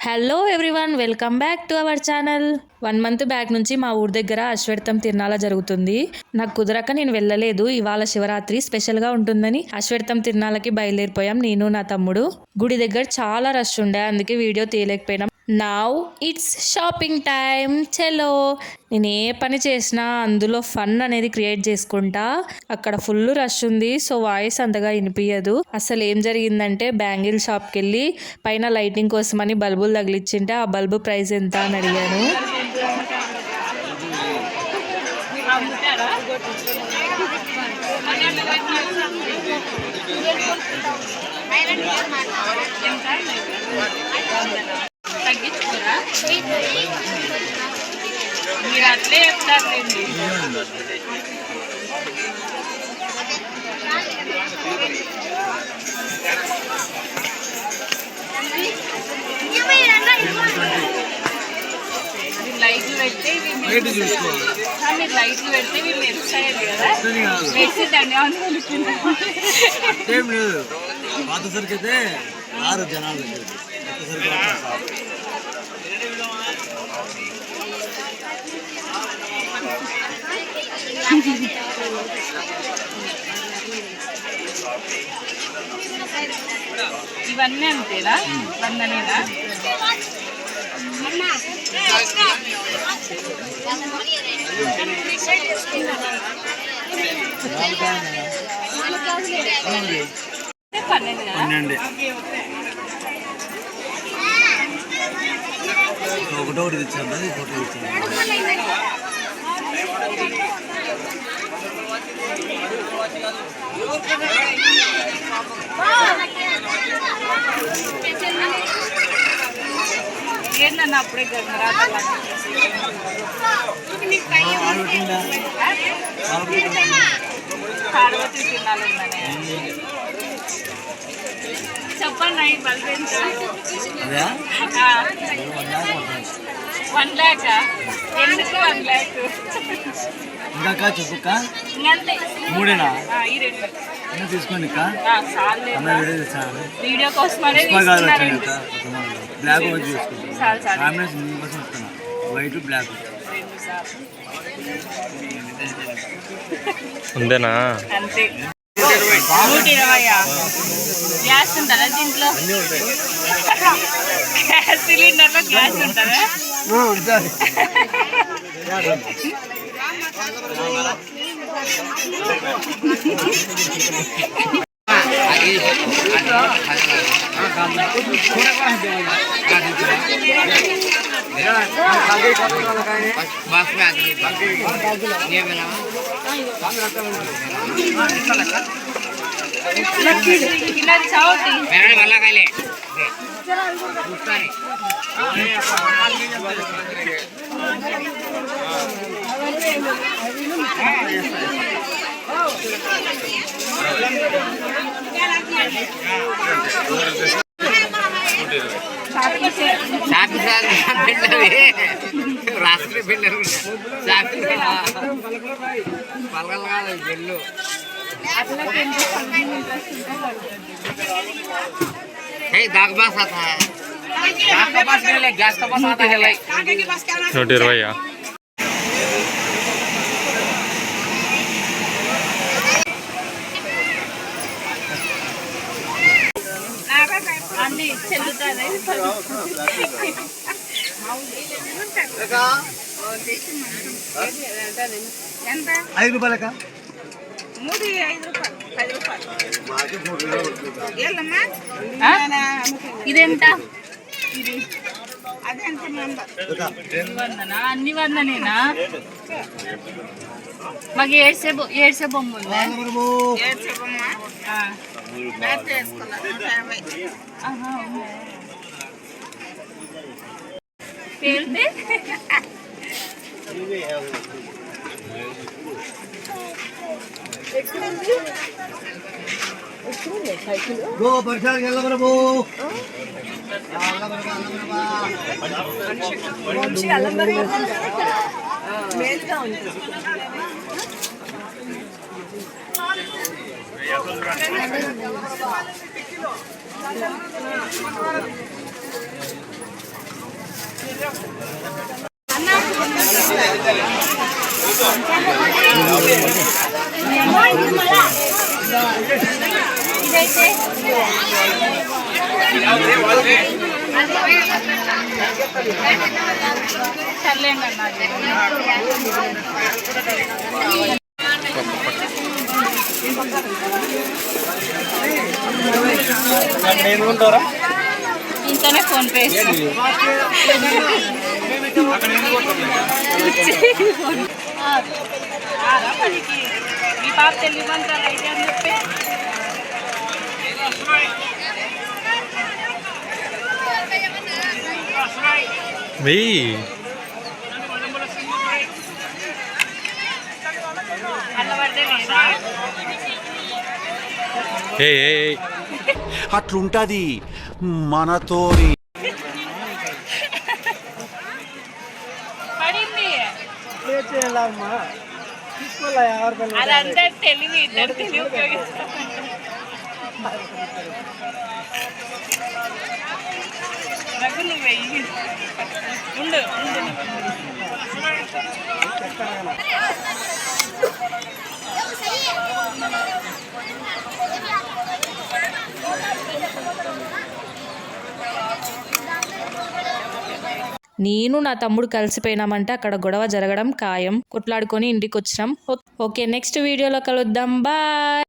Hello everyone, welcome back to our channel. 1 month back నుంచి మా ఊరి దగ్గర అశ్వర్థం తిరునాళ జరుగుతుంది. నాకు కుదరక నేను వెళ్ళలేదు. ఇవాళ శివరాత్రి స్పెషల్గా ఉంటుందని అశ్వర్థం తిరునాళకి బయలుదేరిపోయాం నేను నా తమ్ముడు. గుడి దగ్గర చాలా రష్ ఉండే, అందుకే వీడియో తీయలేకపోయినాం. Now it's shopping time. చలో, నేను ఏ పని చేసినా అందులో ఫన్ అనేది క్రియేట్ చేసుకుంటా. అక్కడ ఫుల్ రష్ ఉంది, సో వాయిస్ అంతగా వినిపించదు. అసలు ఏం జరిగిందంటే, బ్యాంగిల్ షాప్కి వెళ్ళి పైన లైటింగ్ కోసమని బల్బులు తగిలిచ్చింటే ఆ బల్బు ప్రైస్ ఎంత అని అడిగాను. తగ్గించుకోరా మీరు అట్లే చెప్తారులేండి. లైట్లు పెడితే మీరు లైట్లు పెడితే మీరు మెరుస్తాయి కదా, మెరిసిద్దండి. ఏం లేదు, పాత సరికి అయితే 6 జనాలు ఇవన్నీ అంతేనా? వందనేనా? ఒకటోటి తెచ్చాను, అది ఫోటో తెచ్చాను. ఏంటన్నా అప్పుడే పార్వతి తినాలందనే చెప్పండి. అవి బల్బు ఎంత? 1 lakh. ఎందుకు 1 lakh? ఇంకా చెప్పుక్క ఇంకంతే, 3ఏనా? ఈ 2 తీసుకోండి. వీడియో కోసమనే బ్లాక్ తీసుకుంటాను, వైట్ బ్లాక్ ఉందేనా? అంతే. 120. గ్యాస్ ఉంటుందా దీంట్లో? గ్యాస్ సిలిండర్లో గ్యాస్ ఉంటుందా? రాత్రి పిల్లలు పలగలు పెళ్ళు दाग बास आता है, दाग का पास नहीं ले, गैस का पास आता है। 120. అన్ని చెల్లుతుంది. 5 రూపాయలకా? 3, 5 రూపాయలు, 10 రూపాయలు. ఇదెంత? ఇది అన్ని వందనేనా? మాకు ఏడ్సే బొమ్మ ఉందా? పేరుతే గో పరిసరానికి వెళ్ళబడబో. మేలుగా ఉంటుంది. సర్లేండి అన్నది. ఇంతనే ఫోన్ పే మీ పాప తెలియమంటారు అయితే అని చెప్పి అన్న పడితే లేదా అట్లుంటది మనతోని. పడింది అదంతా తెలివి ఇద్దరు తెలివి ఉపయోగిస్తారు. రఘు నువ్వు వెయ్యి ఉండు నేను నా తమ్ముడు కలిసిపోయినామంటే అక్కడ గొడవ జరగడం ఖాయం. కొట్లాడుకొని ఇంటికి వచ్చినాం. ఓకే, నెక్స్ట్ వీడియోలో కలుద్దాం. బాయ్.